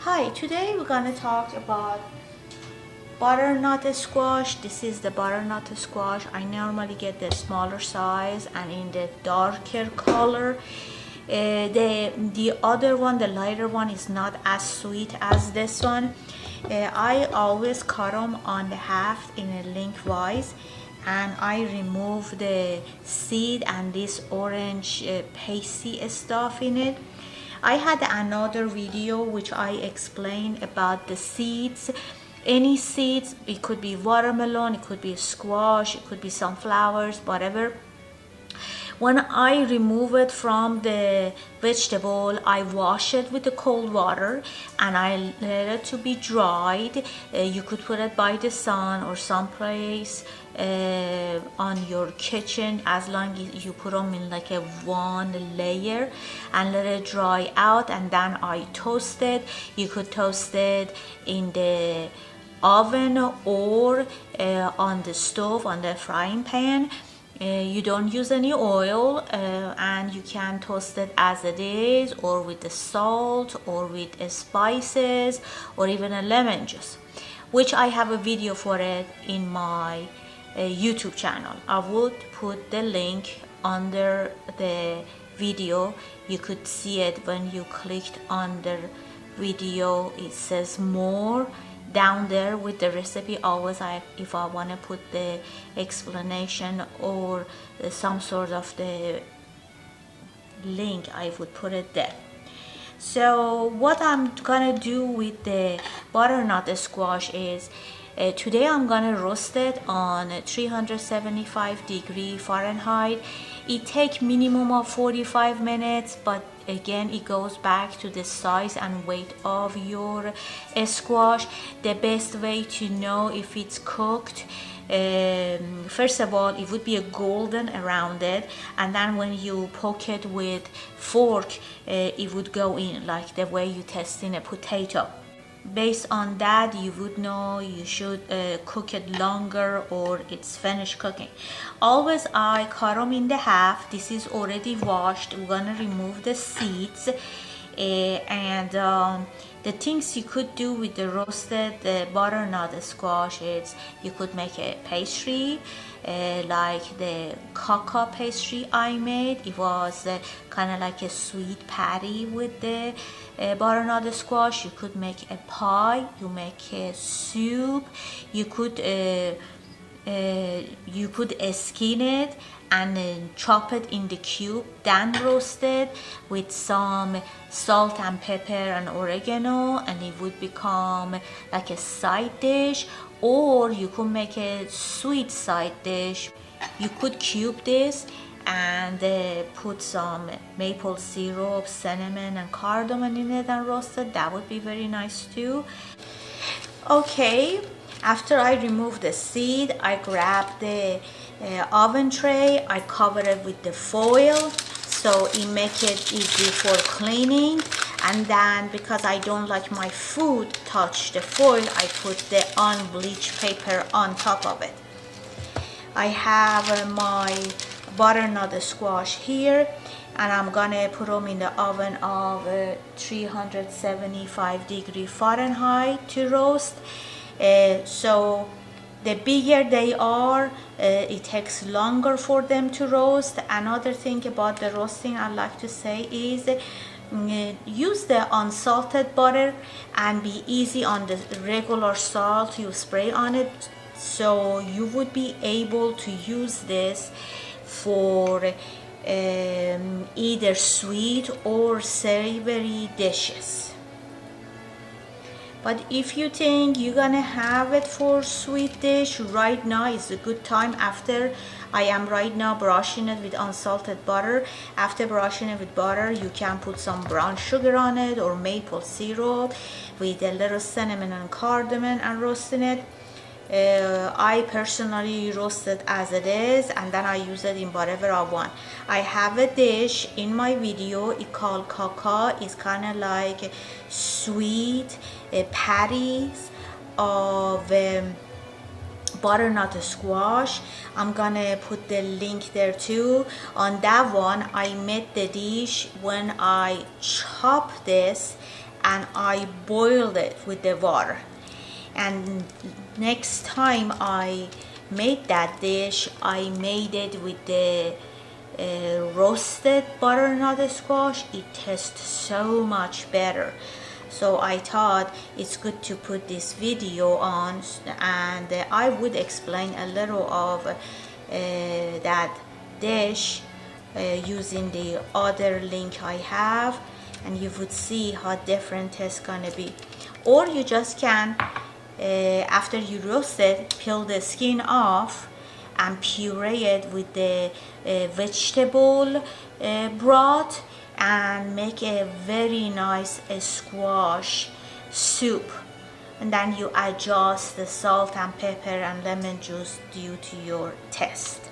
Hi, today we're gonna talk about butternut squash. This is the butternut squash. I normally get the smaller size and in the darker color. The other one, the lighter one, is not as sweet as this one. I always cut them on the half in a lengthwise, and I remove the seed and this orange pasty stuff in it. I had another video which I explained about the seeds. Any seeds, it could be watermelon, it could be squash, it could be sunflowers, whatever. When I remove it from the vegetable, I wash it with the cold water and I let it to be dried. You could put it by the sun or someplace on your kitchen, as long as you put them in like a one layer and let it dry out, and then I toast it. You could toast it in the oven or on the stove, on the frying pan. You don't use any oil, and you can toast it as it is, or with the salt, or with spices, or even a lemon juice, which I have a video for it in my YouTube channel. I would put the link under the video. You could see it when you clicked on the video. It says more down there with the recipe. Always, if I want to put the explanation or some sort of the link, I would put it there. So what I'm gonna do with the butternut squash is today I'm gonna roast it on 375 degree Fahrenheit. It takes minimum of 45 minutes, but again, it goes back to the size and weight of your squash. The best way to know if it's cooked, first of all, it would be a golden around it, and then when you poke it with fork, it would go in like the way you test in a potato. Based on that, you would know you should cook it longer or it's finished cooking. Always I cut them in the half. This is already washed. We're gonna remove the seeds, and the things you could do with the roasted butternut squash is you could make a pastry, like the Kaka pastry I made. It was kind of like a sweet patty with the butternut squash. You could make a pie, you make a soup, you could skin it and then chop it in the cube, then roast it with some salt and pepper and oregano, and it would become like a side dish. Or you could make a sweet side dish. You could cube this and put some maple syrup, cinnamon and cardamom in it and roast it. That would be very nice too. Okay, after I remove the seed, I grab the oven tray. I cover it with the foil so it make it easy for cleaning. And then, because I don't like my food touch the foil, I put the unbleached paper on top of it. I have my butternut squash here, and I'm gonna put them in the oven of 375 degree Fahrenheit to roast. So the bigger they are, it takes longer for them to roast. Another thing about the roasting I like to say is use the unsalted butter and be easy on the regular salt you spray on it, so you would be able to use this for either sweet or savory dishes. But if you think you're gonna have it for sweet dish, right now is a good time. After I am right now brushing it with unsalted butter. After brushing it with butter, you can put some brown sugar on it or maple syrup with a little cinnamon and cardamom and roasting it. I personally roast it as it is, and then I use it in whatever I want. I have a dish in my video, it's called Kaka. It's kind of like sweet patties of butternut squash. I'm gonna put the link there too. On that one, I made the dish when I chop this and I boiled it with the water. And next time I made that dish, I made it with the roasted butternut squash. It tastes so much better. So I thought it's good to put this video on, and I would explain a little of that dish using the other link I have, and you would see how different it's gonna be. Or you just can, after you roast it, peel the skin off and puree it with the vegetable broth and make a very nice squash soup. And then you adjust the salt and pepper and lemon juice due to your taste.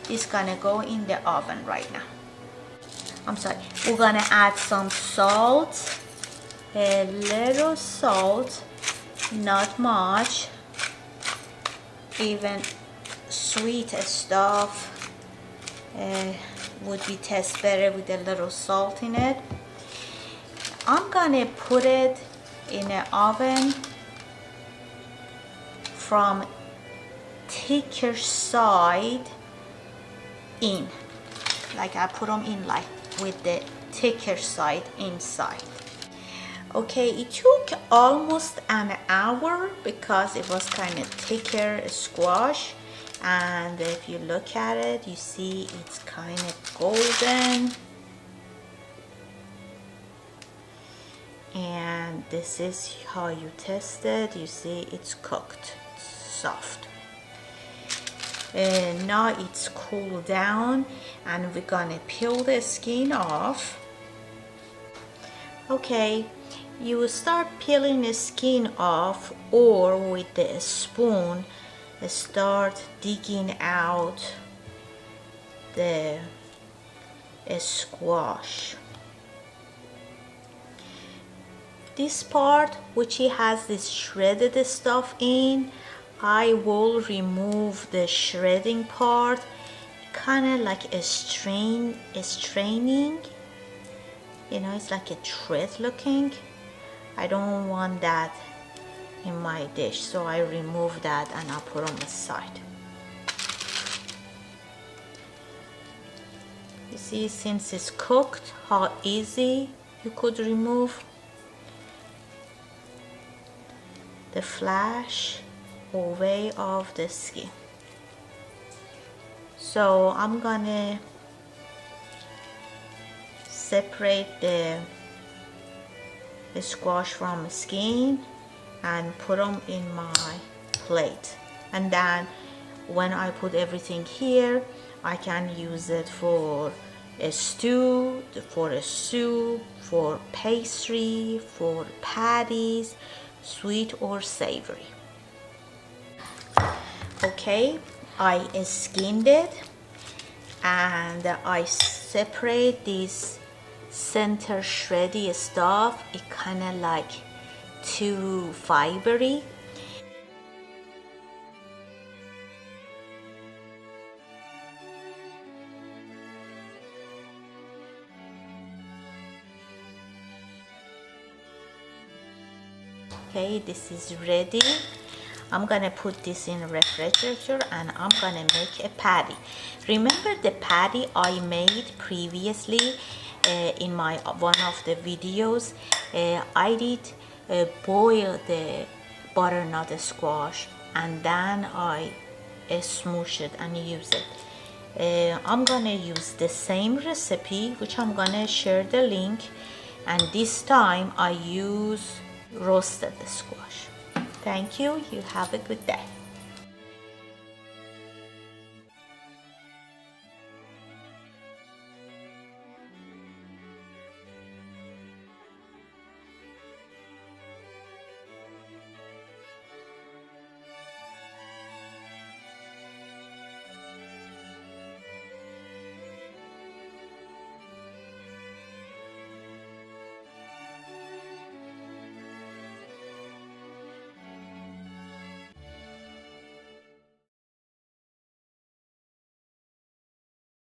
It's gonna go in the oven right now. I'm sorry, we're gonna add some salt, a little salt, not much. Even sweet stuff would be taste better with a little salt in it. I'm gonna put it in an oven from thicker side in, like I put them in like with the thicker side inside. Okay, it took almost an hour because it was kind of thicker squash, and if you look at it, you see it's kind of golden, and this is how you test it. You see it's cooked, it's soft. Now it's cooled down, and we're gonna peel the skin off. Okay, you will start peeling the skin off, or with the spoon start digging out the squash. This part which it has this shredded stuff in, I will remove the shredding part, kind of like a straining, you know, it's like a thread looking. I don't want that in my dish, so I remove that and I put on the side. You see, since it's cooked, how easy you could remove the flesh away of the skin. So I'm gonna separate the squash from the skin and put them in my plate, and then when I put everything here, I can use it for a stew, for a soup, for pastry, for patties, sweet or savory. Okay, I skinned it and I separate this center shreddy stuff. It kind of like too fibery. Okay, this is ready. I'm gonna put this in the refrigerator and I'm gonna make a patty. Remember the patty I made previously in my one of the videos? I did boil the butternut squash and then I smoosh it and use it. I'm gonna use the same recipe, which I'm gonna share the link, and this time I use roasted squash. Thank you. You have a good day.